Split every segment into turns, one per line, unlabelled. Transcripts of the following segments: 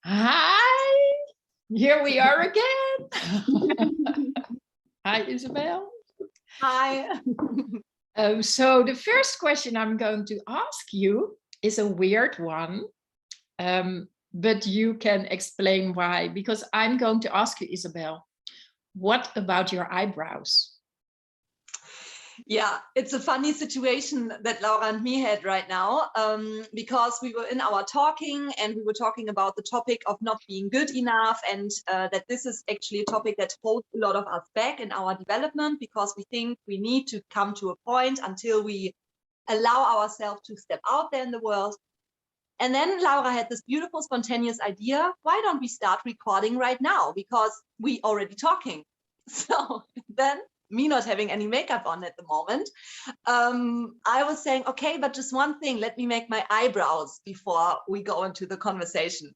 Hi, here we are again. Hi, Isabelle.
Hi.
So the first question I'm going to ask you is a weird one, but you can explain why, because I'm going to ask you, Isabelle, what about your eyebrows?
Yeah, it's a funny situation that Laura and me had right now, because we were in our talking and we were talking about the topic of not being good enough, and that this is actually a topic that holds a lot of us back in our development, because we think we need to come to a point until we allow ourselves to step out there in the world. And then Laura had this beautiful spontaneous idea, why don't we start recording right now, because we already talking. So then, me not having any makeup on at the moment, I was saying, okay, but just one thing, let me make my eyebrows before we go into the conversation.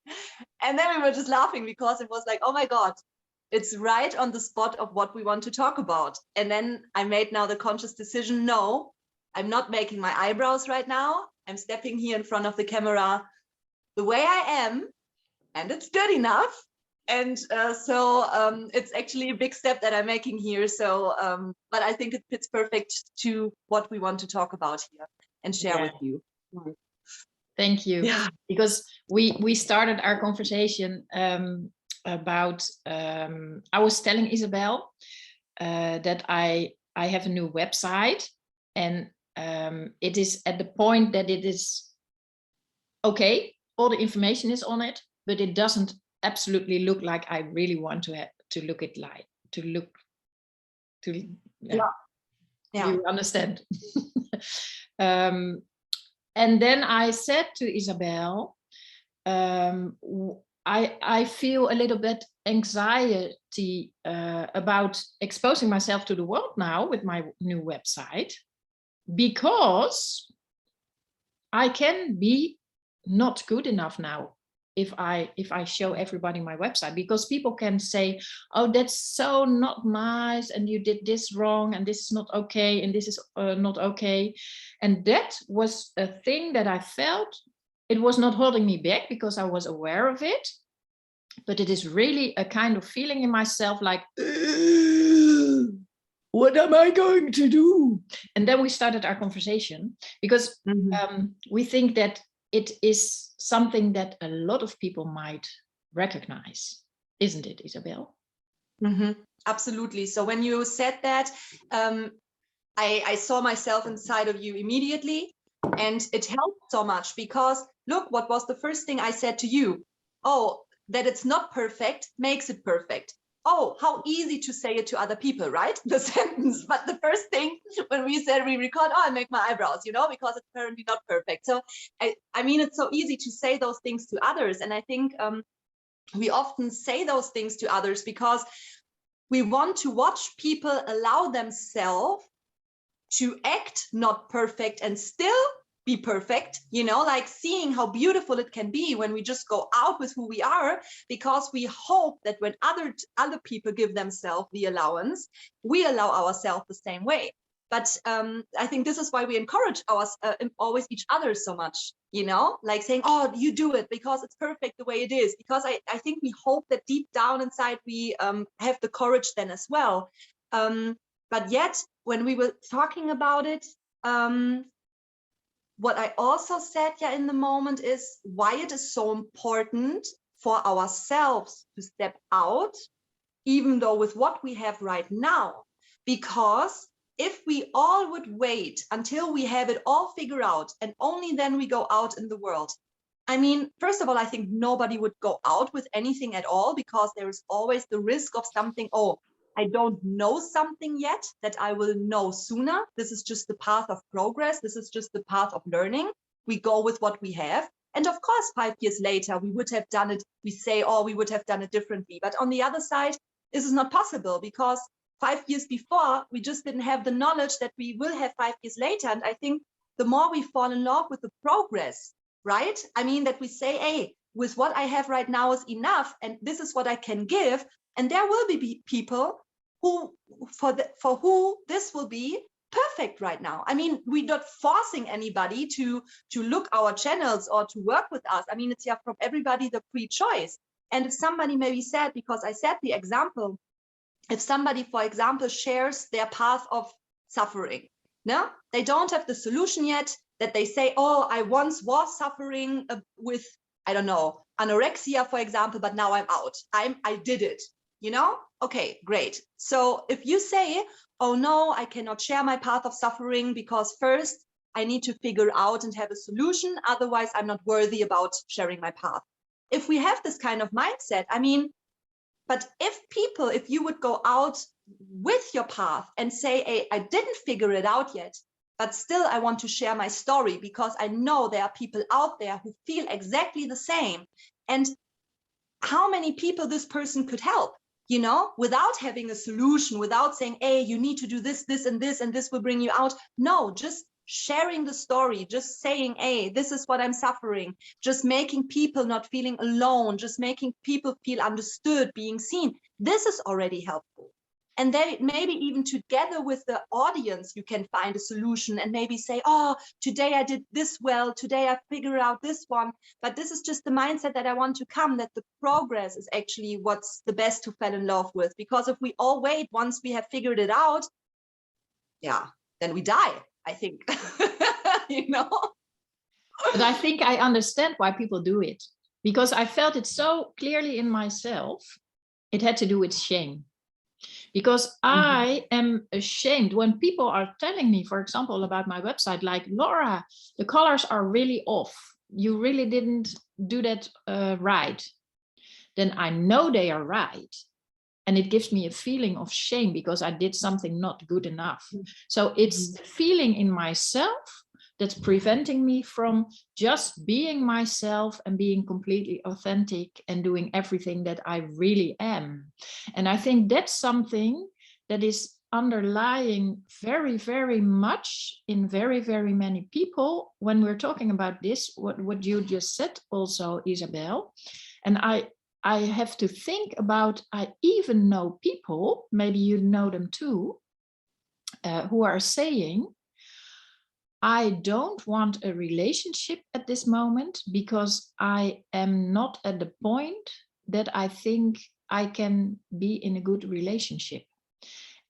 And then we were just laughing because it was like, oh my God, it's right on the spot of what we want to talk about. And then I made now the conscious decision, no, I'm not making my eyebrows right now. I'm stepping here in front of the camera the way I am, and it's good enough. And so it's actually a big step that I'm making here. So, but I think it fits perfect to what we want to talk about here and share with you.
Thank you.
Yeah.
Because we started our conversation about, I was telling Isabelle that I have a new website, and it is at the point that it is okay, all the information is on it, but it doesn't absolutely look like I really want to look it like yeah. You understand. And then I said to Isabelle, I feel a little bit anxiety about exposing myself to the world now with my new website, because I can be not good enough now if I show everybody my website, because people can say, oh, that's so not nice, and you did this wrong, and this is not okay, and this is not okay. And that was a thing that I felt. It was not holding me back because I was aware of it, but it is really a kind of feeling in myself like, what am I going to do? And then we started our conversation, because we think that it is something that a lot of people might recognize, isn't it, Isabelle?
Absolutely. So when you said that, I saw myself inside of you immediately, and it helped so much, because look, what was the first thing I said to you? Oh, that it's not perfect makes it perfect. Oh, how easy to say it to other people, right? The sentence. But the first thing when we said we record, oh, I make my eyebrows, because it's apparently not perfect. So I mean, it's so easy to say those things to others. And I think we often say those things to others because we want to watch people allow themselves to act not perfect and still be perfect, like seeing how beautiful it can be when we just go out with who we are, because we hope that when other people give themselves the allowance, we allow ourselves the same way. But I think this is why we encourage always each other so much, like saying, oh, you do it because it's perfect the way it is. Because I think we hope that deep down inside we have the courage then as well. But yet, when we were talking about it, what I also said in the moment is why it is so important for ourselves to step out, even though with what we have right now. Because if we all would wait until we have it all figured out and only then we go out in the world, I mean, first of all, I think nobody would go out with anything at all, because there is always the risk of something, oh, I don't know something yet that I will know sooner. This is just the path of progress. This is just the path of learning. We go with what we have. And of course, 5 years later, we would have done it. We say, oh, we would have done it differently. But on the other side, this is not possible, because 5 years before, we just didn't have the knowledge that we will have 5 years later. And I think the more we fall in love with the progress, right? I mean, that we say, hey, with what I have right now is enough, and this is what I can give. And there will be people who, for who this will be perfect right now. I mean, we're not forcing anybody to look our channels or to work with us. I mean, it's from everybody the free choice. And if somebody maybe said, because I said the example, if somebody, for example, shares their path of suffering, no, they don't have the solution yet, that they say, oh, I once was suffering with, I don't know, anorexia, for example, but now I'm out. I did it, Okay, great. So if you say, oh no, I cannot share my path of suffering because first I need to figure out and have a solution, otherwise I'm not worthy about sharing my path. If we have this kind of mindset, I mean, but if you would go out with your path and say, hey, I didn't figure it out yet, but still I want to share my story because I know there are people out there who feel exactly the same. And how many people this person could help, without having a solution, without saying, hey, you need to do this, this, and this will bring you out. No, just sharing the story, just saying, hey, this is what I'm suffering, just making people not feeling alone, just making people feel understood, being seen. This is already helpful. And then maybe even together with the audience, you can find a solution and maybe say, oh, today I did this well, today I figured out this one. But this is just the mindset that I want to come, that the progress is actually what's the best to fall in love with. Because if we all wait, once we have figured it out, yeah, then we die, I think.
But I think I understand why people do it, because I felt it so clearly in myself. It had to do with shame. Because I am ashamed when people are telling me, for example, about my website, like, Laura, the colors are really off. You really didn't do that right. Then I know they are right. And it gives me a feeling of shame because I did something not good enough. So it's the feeling in myself that's preventing me from just being myself and being completely authentic and doing everything that I really am. And I think that's something that is underlying very, very much in very, very many people when we're talking about this, what you just said also, Isabelle. And I have to think about, I even know people, maybe you know them too, who are saying, I don't want a relationship at this moment because I am not at the point that I think I can be in a good relationship.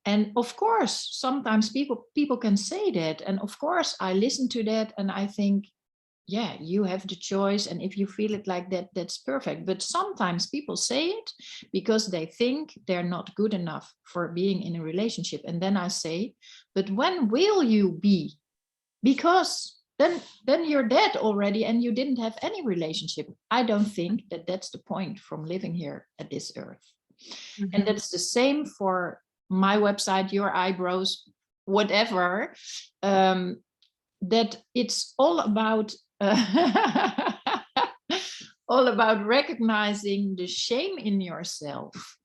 And of course, sometimes people can say that. And of course, I listen to that and I think, yeah, you have the choice. And if you feel it like that, that's perfect. But sometimes people say it because they think they're not good enough for being in a relationship. And then I say, but when will you be? Because then you're dead already and you didn't have any relationship. I don't think that that's the point from living here at this earth. And that's the same for my website, your eyebrows, whatever, that it's all about all about recognizing the shame in yourself.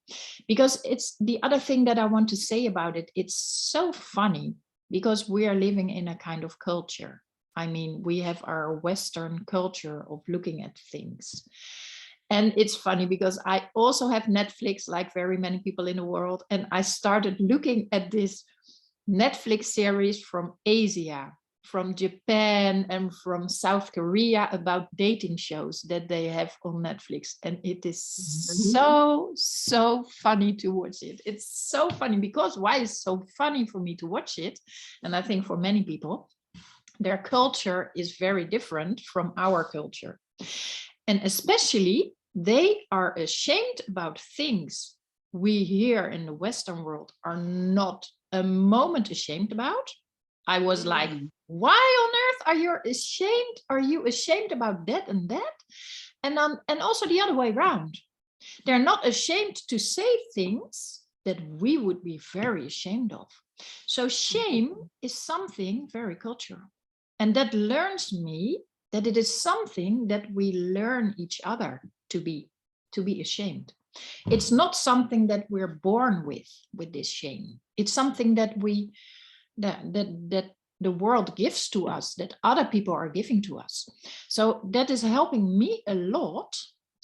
Because it's the other thing that I want to say about it. It's so funny because we are living in a kind of culture. I mean, we have our Western culture of looking at things. And it's funny because I also have Netflix, like very many people in the world. And I started looking at this Netflix series from Asia, from Japan and from South Korea about dating shows that they have on Netflix. And it is so funny to watch it. It's so funny because why is it so funny for me to watch it? And I think for many people, their culture is very different from our culture. And especially they are ashamed about things we here in the Western world are not a moment ashamed about. I was like, why on earth are you ashamed? Are you ashamed about that and that? And also the other way around. They're not ashamed to say things that we would be very ashamed of. So shame is something very cultural. And that learns me that it is something that we learn each other to be ashamed. It's not something that we're born with this shame. It's something that that the world gives to us, that other people are giving to us. So that is helping me a lot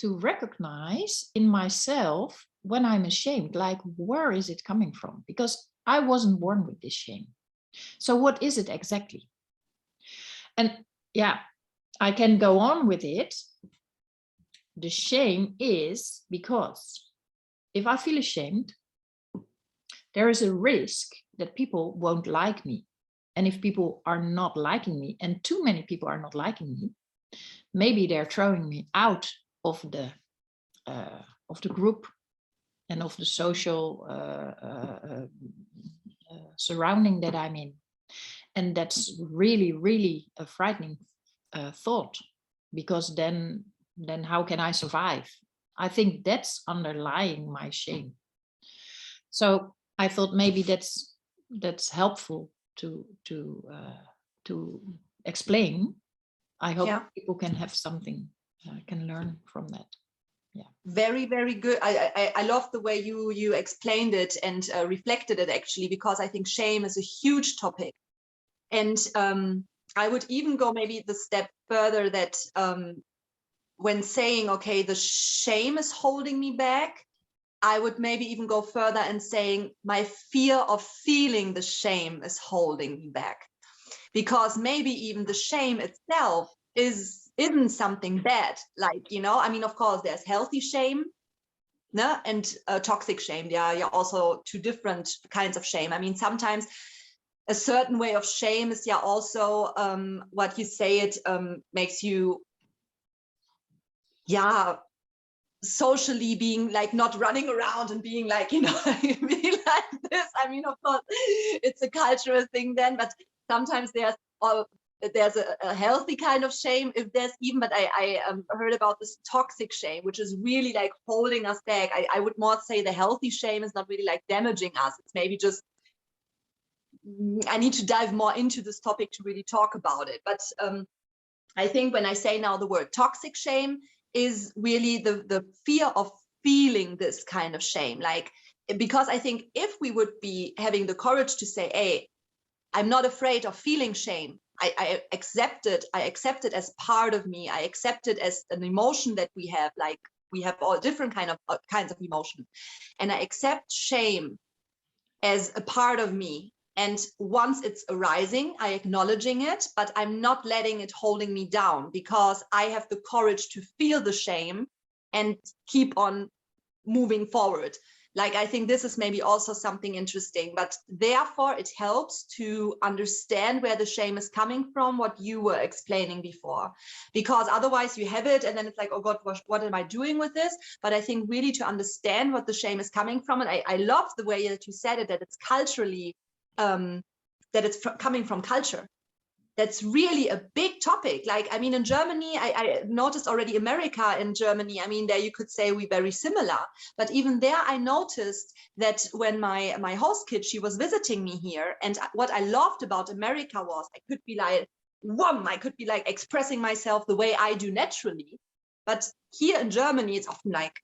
to recognize in myself when I'm ashamed, like, where is it coming from? Because I wasn't born with this shame. So what is it exactly? And yeah, I can go on with it. The shame is because if I feel ashamed, there is a risk that people won't like me. And if people are not liking me, and too many people are not liking me, maybe they're throwing me out of the group and of the social surrounding that I'm in. And that's really, really a frightening thought, because then how can I survive? I think that's underlying my shame. So I thought maybe that's helpful to explain. I hope people can have something, can learn from that. Yeah.
Very, very good. I love the way you explained it and reflected it, actually, because I think shame is a huge topic. And I would even go maybe the step further that when saying, okay, the shame is holding me back, I would maybe even go further and saying my fear of feeling the shame is holding me back. Because maybe even the shame itself isn't something bad. Like, you know, I mean, of course, there's healthy shame, no? And toxic shame. There are also two different kinds of shame. I mean, sometimes a certain way of shame is also what you say, it makes you, socially being like not running around and being like, you know, being like this. I mean, of course, it's a cultural thing then, but sometimes there's a healthy kind of shame, if there's even, but I heard about this toxic shame, which is really like holding us back. I would more say the healthy shame is not really like damaging us. It's maybe just, I need to dive more into this topic to really talk about it. But I think when I say now the word toxic shame is really the fear of feeling this kind of shame. Like, because I think if we would be having the courage to say, hey, I'm not afraid of feeling shame. I accept it. I accept it as part of me. I accept it as an emotion that we have. Like, we have all different kinds of emotion. And I accept shame as a part of me. And once it's arising, I acknowledging it, but I'm not letting it holding me down, because I have the courage to feel the shame and keep on moving forward. Like, I think this is maybe also something interesting, but therefore it helps to understand where the shame is coming from, what you were explaining before, because otherwise you have it and then it's like, oh God, what am I doing with this? But I think really to understand what the shame is coming from, and I love the way that you said it, that it's culturally, that it's coming from culture. That's really a big topic. Like, I mean, in Germany, I noticed already America and Germany, I mean, there you could say we're very similar. But even there, I noticed that when my host kid, she was visiting me here, and what I loved about America was I could be like, I could be like expressing myself the way I do naturally. But here in Germany, it's often like,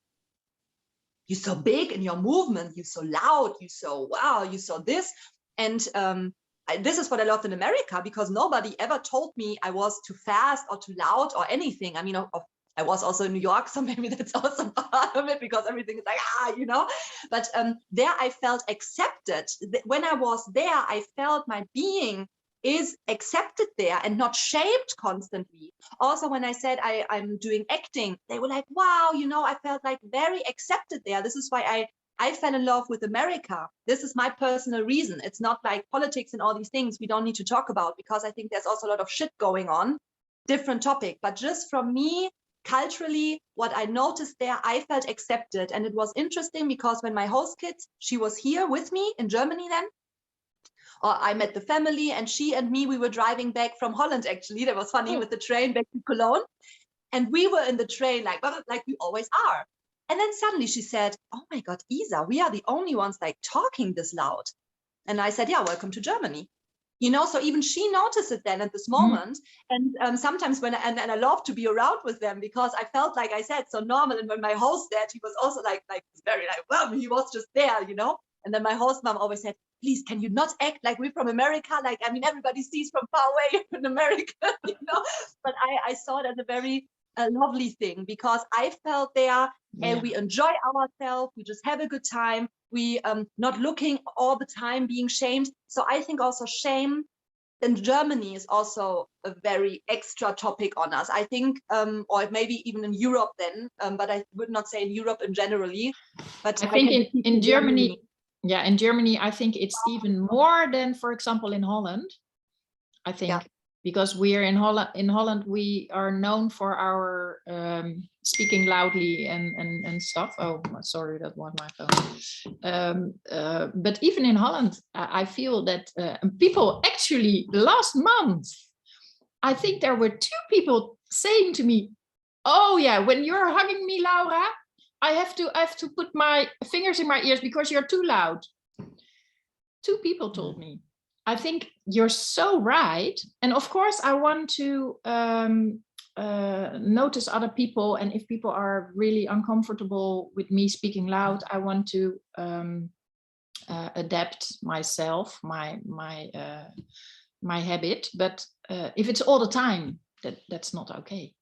you're so big in your movement, you're so loud, you're so, wow, you're so this. And this is what I loved in America, because nobody ever told me I was too fast or too loud or anything. I mean, I was also in New York, so maybe that's also part of it, because everything is like, you know. But there I felt accepted. When I was there, I felt my being is accepted there and not shaped constantly. Also, when I said I'm doing acting, they were like, wow, you know, I felt like very accepted there. This is why I fell in love with America. This is my personal reason. It's not like politics and all these things we don't need to talk about, because I think there's also a lot of shit going on, different topic. But just from me, culturally, what I noticed there, I felt accepted. And it was interesting because when my host kid, she was here with me in Germany then, or I met the family, and she and me, we were driving back from Holland, actually. That was funny, with the train back to Cologne. And we were in the train like we always are. And then suddenly she said, oh my God, Isa, we are the only ones like talking this loud. And I said, yeah, welcome to Germany. You know, so even she noticed it then at this moment. And sometimes when, and I love to be around with them, because I felt, like I said, so normal. And when my host said, he was also like very like, well, he was just there, you know. And then my host mom always said, please, can you not act like we're from America? Like, I mean, everybody sees from far away in America, you know. But I saw it as a very lovely thing, because I felt there, and we enjoy ourselves, we just have a good time. we not looking all the time, being shamed. So I think also shame in Germany is also a very extra topic on us. I think, or maybe even in Europe then, but I would not say in Europe in generally. But
I think in Germany, yeah, in Germany, I think it's even more than, for example, in Holland. I think. Yeah. Because we are in Holland, we are known for our speaking loudly and stuff. Oh, sorry, that was my phone. But even in Holland, I feel that people actually last month, I think there were 2 people saying to me, "Oh yeah, when you're hugging me, Laura, I have to put my fingers in my ears because you're too loud." 2 people told me. I think you're so right. And of course, I want to notice other people. And if people are really uncomfortable with me speaking loud, I want to adapt myself, my habit. But if it's all the time, that's not okay.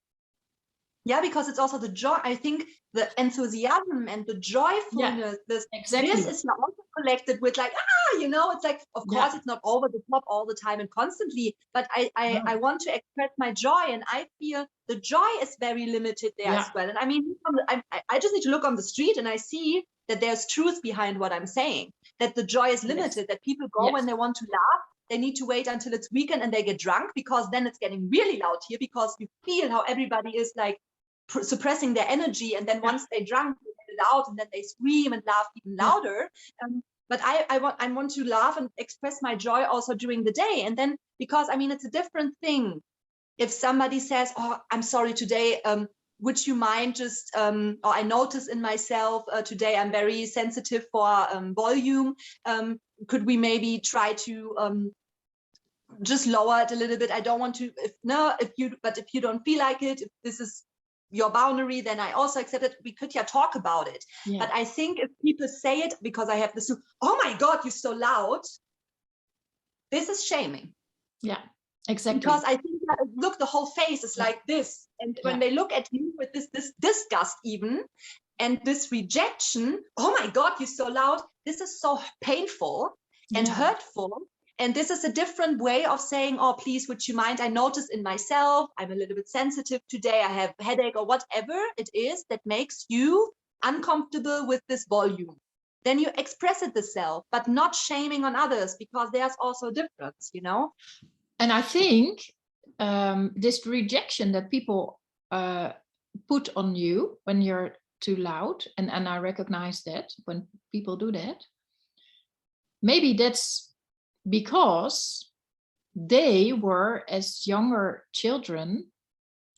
Yeah, because it's also the joy. I think the enthusiasm and the joyfulness,
exactly.
This is not also collected with like, it's like, of course, it's not over the top all the time and constantly, but I want to express my joy, and I feel the joy is very limited there as well. And I mean, I just need to look on the street and I see that there's truth behind what I'm saying, that the joy is limited, that people go when they want to laugh. They need to wait until it's weekend and they get drunk, because then it's getting really loud here, because you feel how everybody is like suppressing their energy, and then once they drunk, they get it out, and then they scream and laugh even louder. But I want to laugh and express my joy also during the day. And then, because I mean, it's a different thing if somebody says, "Oh, I'm sorry today, would you mind just or I notice in myself today I'm very sensitive for volume, could we maybe try to just lower it a little bit? I don't want to, if you don't feel like it, if this is your boundary, then I also accept it. We could talk about it." But I think if people say it, because I have this, "Oh my God, you're so loud," this is shaming.
Yeah, exactly.
Because I think look, the whole face is like this, and when they look at you with this disgust even, and this rejection, "Oh my God, you're so loud," this is so painful and hurtful. And this is a different way of saying, "Oh, please, would you mind? I notice in myself, I'm a little bit sensitive today. I have a headache," or whatever it is that makes you uncomfortable with this volume. Then you express it the self, but not shaming on others, because there's also a difference,
And I think this rejection that people put on you when you're too loud, and I recognize that when people do that, maybe that's because they were, as younger children,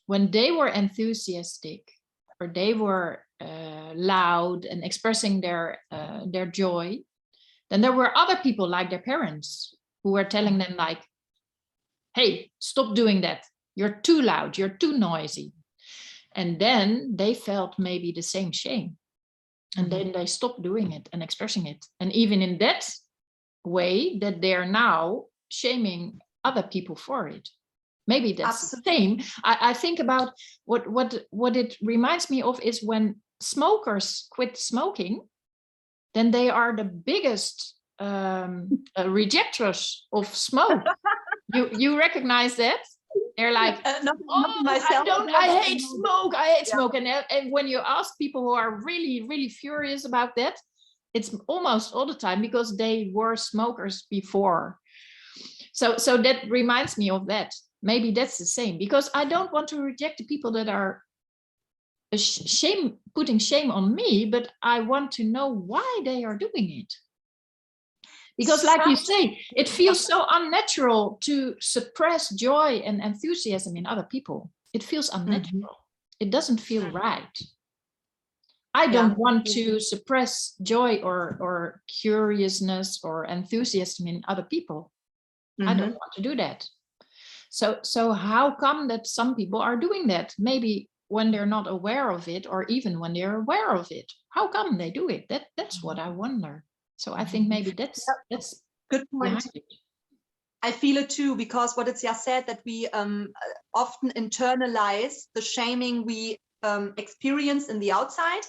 when they were enthusiastic or they were loud and expressing their joy, then there were other people like their parents who were telling them like, "Hey, stop doing that. You're too loud, you're too noisy." And then they felt maybe the same shame. And then they stopped doing it and expressing it. And even in that way, that they're now shaming other people for it. Maybe that's the same. I think about what it reminds me of is when smokers quit smoking, then they are the biggest rejectors of smoke. You recognize that? They're like, I hate smoke. I hate smoke. And when you ask people who are really, really furious about that, it's almost all the time because they were smokers before. So that reminds me of that. Maybe that's the same, because I don't want to reject the people that are putting shame on me, but I want to know why they are doing it. Because like you say, it feels so unnatural to suppress joy and enthusiasm in other people. It feels unnatural. It doesn't feel right. I don't want to suppress joy or curiousness or enthusiasm in other people. I don't want to do that. So how come that some people are doing that? Maybe when they're not aware of it, or even when they're aware of it. How come they do it? That's what I wonder. So I think maybe that's
good point. I feel it too, because what it's just said, that we often internalize the shaming we experience in the outside,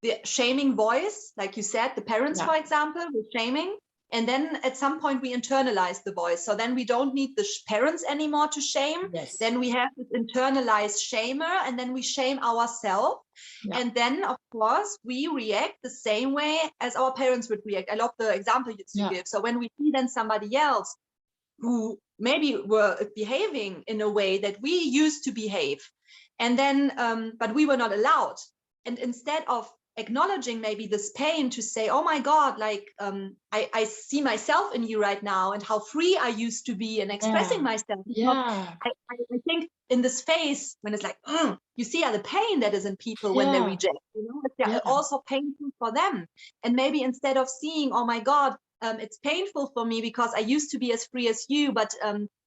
the shaming voice, like you said, the parents, for example, were shaming. And then at some point we internalize the voice. So then we don't need the parents anymore to shame.
Yes.
Then we have this internalized shamer, and then we shame ourselves. Yeah. And then, of course, we react the same way as our parents would react. I love the example you give. So when we see then somebody else who maybe were behaving in a way that we used to behave, and then, but we were not allowed. And instead of acknowledging maybe this pain, to say, oh my God, like I see myself in you right now, and how free I used to be in expressing myself. I think in this phase when it's like, you see the pain that is in people when they reject, it's also painful for them. And maybe instead of seeing, oh my God, it's painful for me because I used to be as free as you, but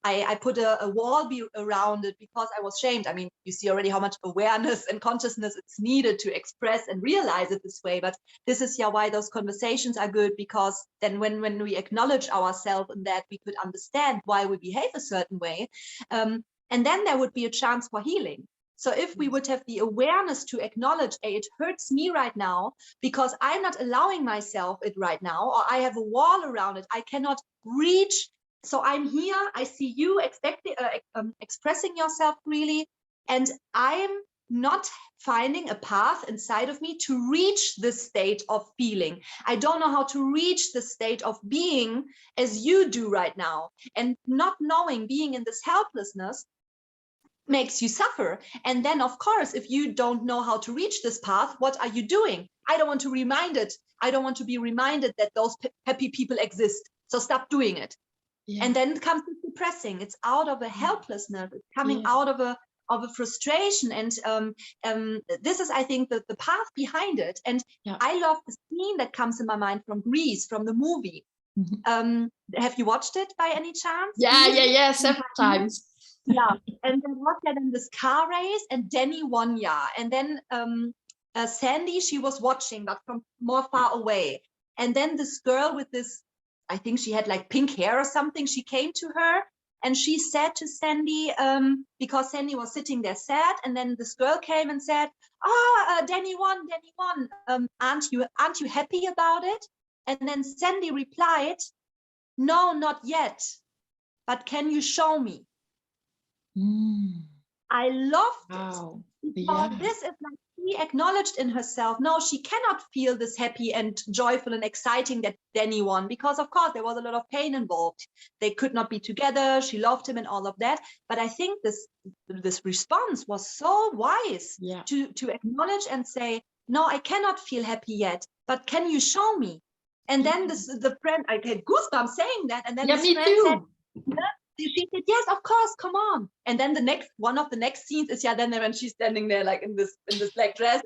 I put a wall around it because I was shamed. I mean, you see already how much awareness and consciousness it's needed to express and realize it this way. But this is why those conversations are good, because then when we acknowledge ourselves in that, we could understand why we behave a certain way. And then there would be a chance for healing. So if we would have the awareness to acknowledge, hey, it hurts me right now because I'm not allowing myself it right now, or I have a wall around it, I cannot reach. So I'm here, I see you expressing yourself freely, and I'm not finding a path inside of me to reach this state of feeling. I don't know how to reach the state of being as you do right now. And not knowing, being in this helplessness, makes you suffer. And then, of course, if you don't know how to reach this path, what are you doing? I don't want to remind it. I don't want to be reminded that those happy people exist. So stop doing it. Yeah. And then it comes to depressing. It's out of a helplessness. It's coming out of a frustration. And this is, I think, the path behind it. And I love the scene that comes in my mind from Greece, from the movie. Mm-hmm. Have you watched it by any chance?
Yeah, several times.
Yeah, and then was that in this car race, and Danny won, and then Sandy, she was watching, but from more far away. And then this girl with this, I think she had like pink hair or something, she came to her and she said to Sandy, because Sandy was sitting there sad, and then this girl came and said, Danny won, aren't you happy about it? And then Sandy replied, no, not yet, but can you show me? I loved it, because this is like she acknowledged in herself, no, she cannot feel this happy and joyful and exciting that Danny won, because of course there was a lot of pain involved. They could not be together. She loved him and all of that. But I think this response was so wise, to acknowledge and say, no, I cannot feel happy yet, but can you show me? And then the friend, I had goosebumps saying that, and then this friend said, she said, yes, of course, come on. And then one of the next scenes is then when she's standing there like in this black dress.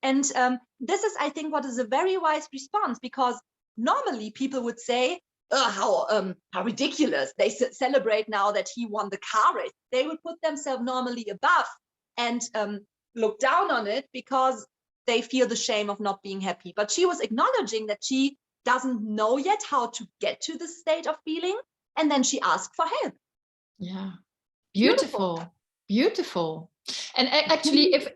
And this is, I think, what is a very wise response, because normally people would say, how ridiculous. They celebrate now that he won the car race. They would put themselves normally above and look down on it because they feel the shame of not being happy. But she was acknowledging that she doesn't know yet how to get to the state of feeling, and then she asked for help.
Yeah, beautiful. And actually, if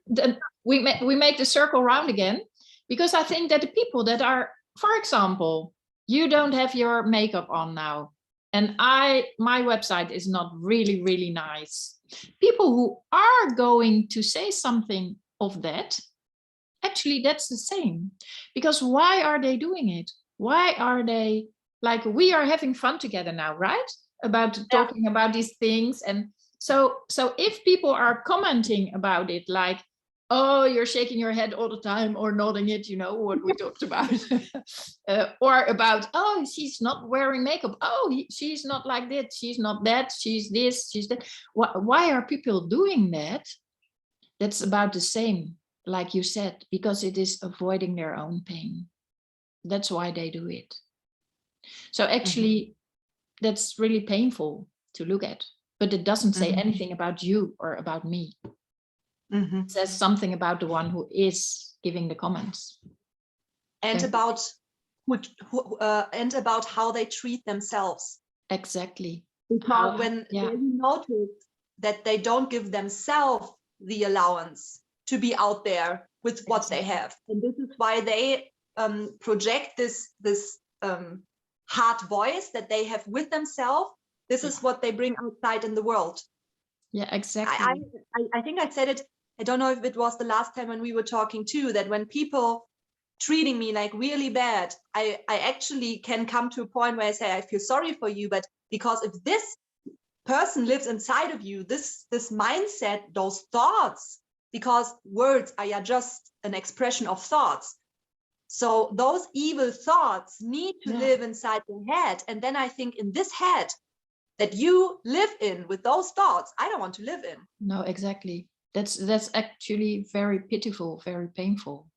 we make the circle round again, because I think that the people that are, for example, you don't have your makeup on now, and my website is not really nice. People who are going to say something of that, actually that's the same, because why are they doing it? Why are they, like, we are having fun together now, right? About talking about these things. And so if people are commenting about it, like, oh, you're shaking your head all the time or nodding it, what we talked about, or about, oh, she's not wearing makeup. Oh, she's not like that. She's not that. She's this, she's that. Why are people doing that? That's about the same, like you said, because it is avoiding their own pain. That's why they do it. So actually, that's really painful to look at, but it doesn't say anything about you or about me. It says something about the one who is giving the comments.
And about how they treat themselves.
Exactly.
Because when you notice that they don't give themselves the allowance to be out there with what they have. And this is why they project this hard voice that they have with themselves. This is what they bring outside in the world.
Yeah, exactly.
I think I said it, I don't know if it was the last time when we were talking too, that when people treating me like really bad, I actually can come to a point where I say, I feel sorry for you, but because if this person lives inside of you, this mindset, those thoughts, because words are just an expression of thoughts. So those evil thoughts need to live inside your head. And then I think in this head that you live in with those thoughts, I don't want to live in.
No, exactly. That's actually very pitiful, very painful.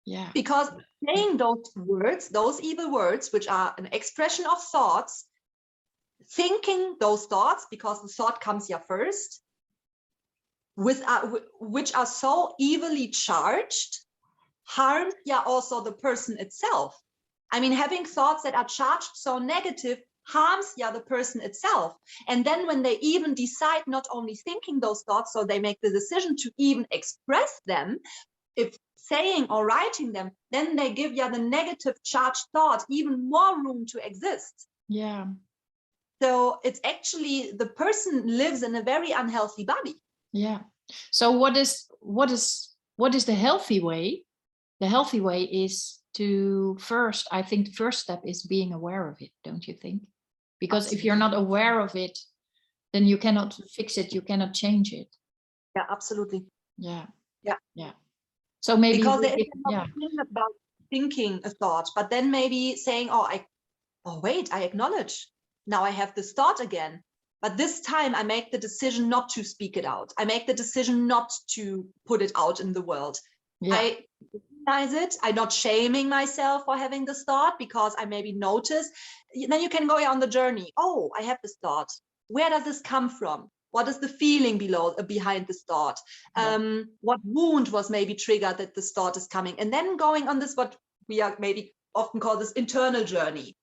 Yeah.
Because saying those words, those evil words, which are an expression of thoughts, thinking those thoughts, because the thought comes here first, which are so evilly charged, harm also the person itself. I mean, having thoughts that are charged so negative harms the person itself. And then when they even decide not only thinking those thoughts, so they make the decision to even express them, if saying or writing them, then they give the negative charged thought even more room to exist.
Yeah.
So it's actually the person lives in a very unhealthy body.
Yeah. So what is the healthy way? The healthy way is to first, I think the first step is being aware of it, don't you think? Because
Absolutely.
if you're not aware of it, then you cannot fix it, you cannot change it.
Yeah, absolutely.
Yeah.
Yeah.
Yeah. So maybe
because there is a thing about thinking a thought, but then maybe saying, oh wait, I acknowledge. Now I have this thought again. But this time I make the decision not to speak it out. I make the decision not to put it out in the world.
Yeah.
I recognize it. I'm not shaming myself for having this thought, because I maybe notice. Then you can go on the journey. Oh, I have this thought. Where does this come from? What is the feeling behind this thought? What wound was maybe triggered that this thought is coming? And then going on this, what we are maybe often call this internal journey.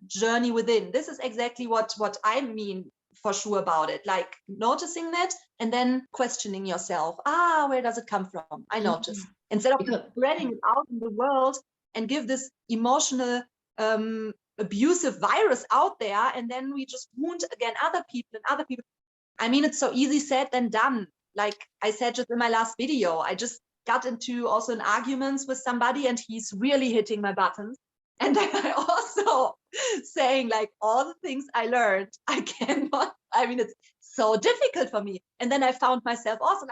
Journey within. This is exactly what I mean for sure about it. Like noticing that and then questioning yourself. Where does it come from? I notice. Instead of spreading it out in the world and give this emotional abusive virus out there, and then we just wound again other people. I mean, it's so easy said than done. Like I said just in my last video, I just got into also an arguments with somebody and he's really hitting my buttons. And then I also saying like all the things I learned, I cannot, I mean, it's so difficult for me. And then I found myself also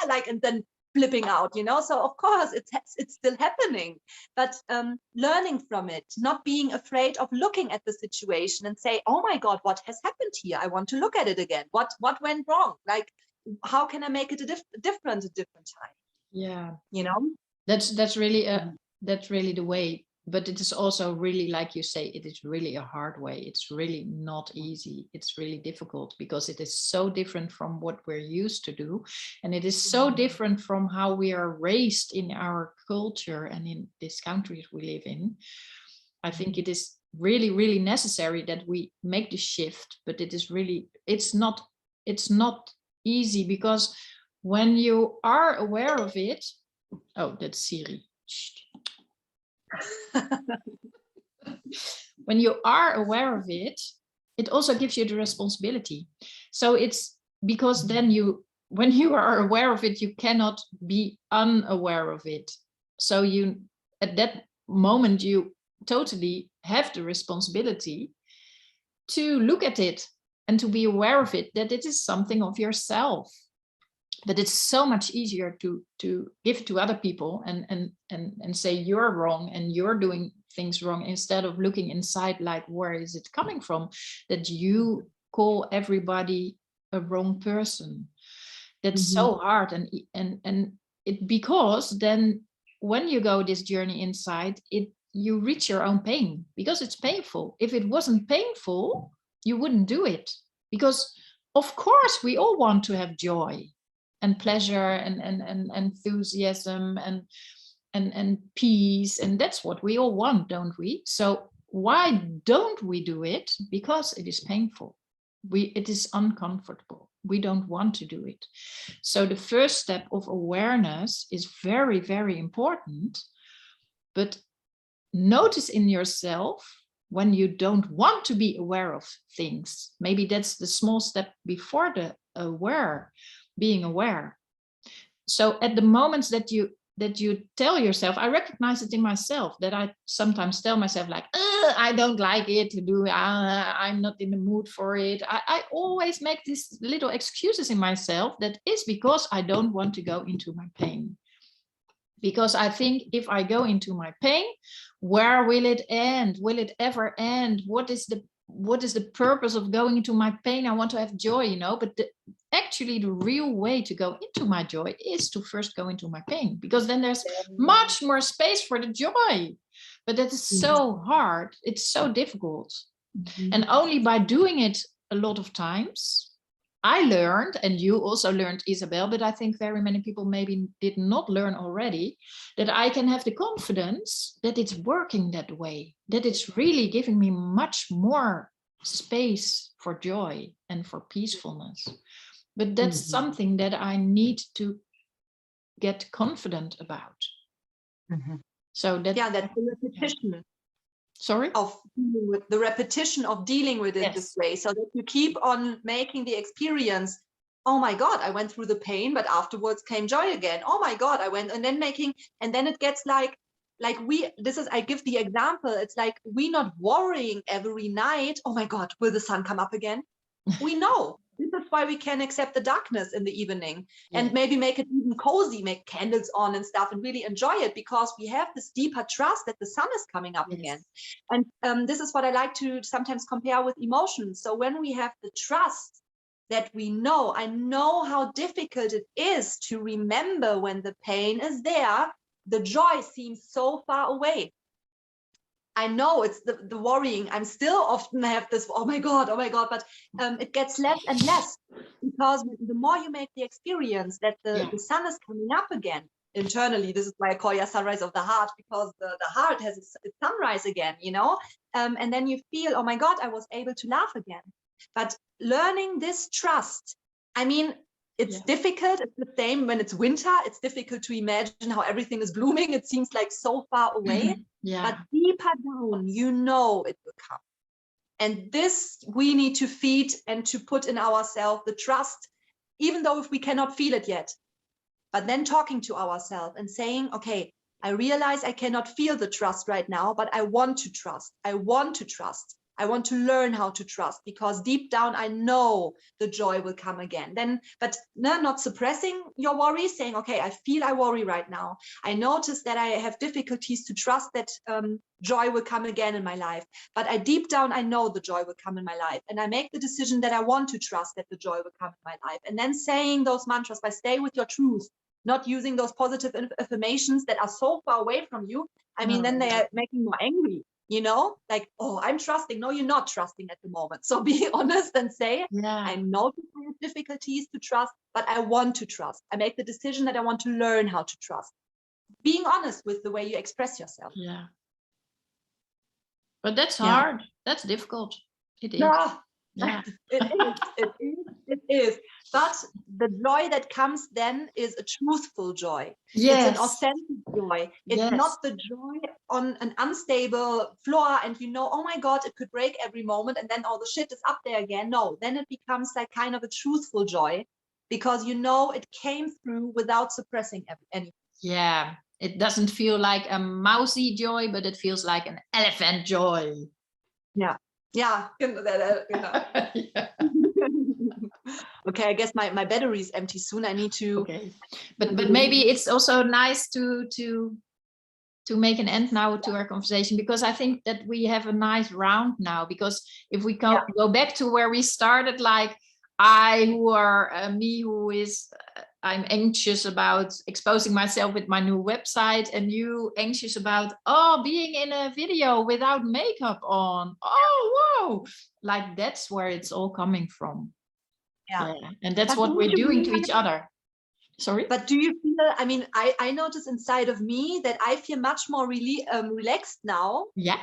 like, and then flipping out, so of course it's still happening, but learning from it, not being afraid of looking at the situation and say, oh my God, what has happened here? I want to look at it again. What went wrong? Like, how can I make it a different time?
Yeah.
That's
really the way. But it is also really, like you say, it is really a hard way. It's really not easy. It's really difficult because it is so different from what we're used to do. And it is so different from how we are raised in our culture and in these countries we live in. I think it is really, really necessary that we make the shift, but it's not easy, because when you are aware of it, oh, that's Siri. When you are aware of it, it also gives you the responsibility. So it's because then when you are aware of it, you cannot be unaware of it. So you, at that moment, you totally have the responsibility to look at it and to be aware of it, that it is something of yourself. But it's so much easier to give to other people and say you're wrong and you're doing things wrong, instead of looking inside, like, where is it coming from that you call everybody a wrong person? That's so hard. And it, because then when you go this journey inside, you reach your own pain, because it's painful. If it wasn't painful, you wouldn't do it, because of course we all want to have joy and pleasure and enthusiasm and peace, and that's what we all want, don't we? So why don't we do it? Because it is painful. It is uncomfortable. we don't want to do it. So the first step of awareness is very, very important. But notice in yourself when you don't want to be aware of things. Maybe that's the small step before the being aware. So at the moments that you tell yourself, I recognize it in myself, that I sometimes tell myself like, I don't like it to do, I'm not in the mood for it. I always make these little excuses in myself. That is because I don't want to go into my pain. Because I think if I go into my pain, where will it end? Will it ever end? What is the purpose of going into my pain? I want to have joy, you know, but actually the real way to go into my joy is to first go into my pain, because then there's much more space for the joy. But that is so hard. It's so difficult. And only by doing it a lot of times, I learned, and you also learned, Isabelle, but I think very many people maybe did not learn already, that I can have the confidence that it's working that way, that it's really giving me much more space for joy and for peacefulness. But that's something that I need to get confident about. So that,
that's the repetition.
Sorry?
Of the repetition of dealing with it this way, so that you keep on making the experience. Oh my God, I went through the pain, but afterwards came joy again. Oh my God, I went, and then it gets like I give the example. It's like we not worrying every night. Oh my God, will the sun come up again? We know. This is why we can accept the darkness in the evening and maybe make it even cozy, make candles on and stuff and really enjoy it, because we have this deeper trust that the sun is coming up again. And this is what I like to sometimes compare with emotions. So when we have the trust that I know how difficult it is to remember when the pain is there, the joy seems so far away. I know it's the worrying. I'm still often have this, oh my God, but it gets less and less, because the more you make the experience that the sun is coming up again internally. This is why I call you sunrise of the heart, because the heart has its sunrise again, you know, and then you feel, oh my God, I was able to laugh again. But learning this trust, I mean, it's difficult. It's the same when it's winter. It's difficult to imagine how everything is blooming. It seems like so far away. But deeper down, you know it will come. And this we need to feed and to put in ourselves the trust, even though if we cannot feel it yet. But then talking to ourselves and saying, okay, I realize I cannot feel the trust right now, but I want to trust. I want to trust. I want to learn how to trust, because deep down I know the joy will come again. Then, but not suppressing your worries, saying, okay, I feel I worry right now. I notice that I have difficulties to trust that joy will come again in my life. But deep down I know the joy will come in my life. And I make the decision that I want to trust that the joy will come in my life. And then saying those mantras, by stay with your truth, not using those positive affirmations that are so far away from you. I mean, then they are making you angry. You know, like, oh, I'm trusting. No, you're not trusting at the moment. So be honest and say, I know I have difficulties to trust, but I want to trust. I make the decision that I want to learn how to trust. Being honest with the way you express yourself.
Yeah. But that's hard. That's difficult. It is.
Yeah. It is. But the joy that comes then is a truthful joy. It's an authentic joy. It's not the joy on an unstable floor and you know, oh my God, it could break every moment and then all the shit is up there again. No, then it becomes like kind of a truthful joy, because you know it came through without suppressing anything.
Yeah, it doesn't feel like a mousy joy, but it feels like an elephant joy.
Yeah. Yeah. Okay, I guess my battery is empty soon. I need to.
Okay, but maybe it's also nice to make an end now to our conversation, because I think that we have a nice round now. Because if we go back to where we started, like I'm anxious about exposing myself with my new website, and you anxious about being in a video without makeup on. Oh, whoa! Like that's where it's all coming from. Yeah. And that's what we're doing to each other. Sorry?
But do you feel, I mean, I notice inside of me that I feel much more really relaxed now.
Yeah.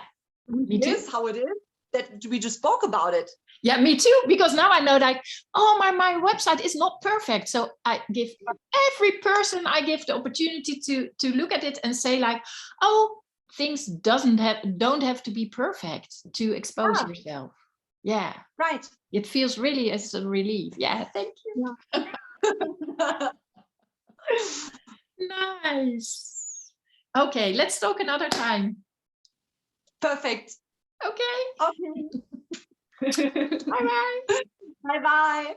It is how it is, that we just spoke about it.
Yeah, me too. Because now I know that, oh, my website is not perfect. So I give every person I give the opportunity to look at it and say like, oh, things don't have to be perfect to expose yourself. Yeah.
Right.
It feels really as a relief. Yeah. Thank you.
Yeah.
Nice. Okay, let's talk another time.
Perfect.
Okay.
Okay.
Bye bye.
Bye bye.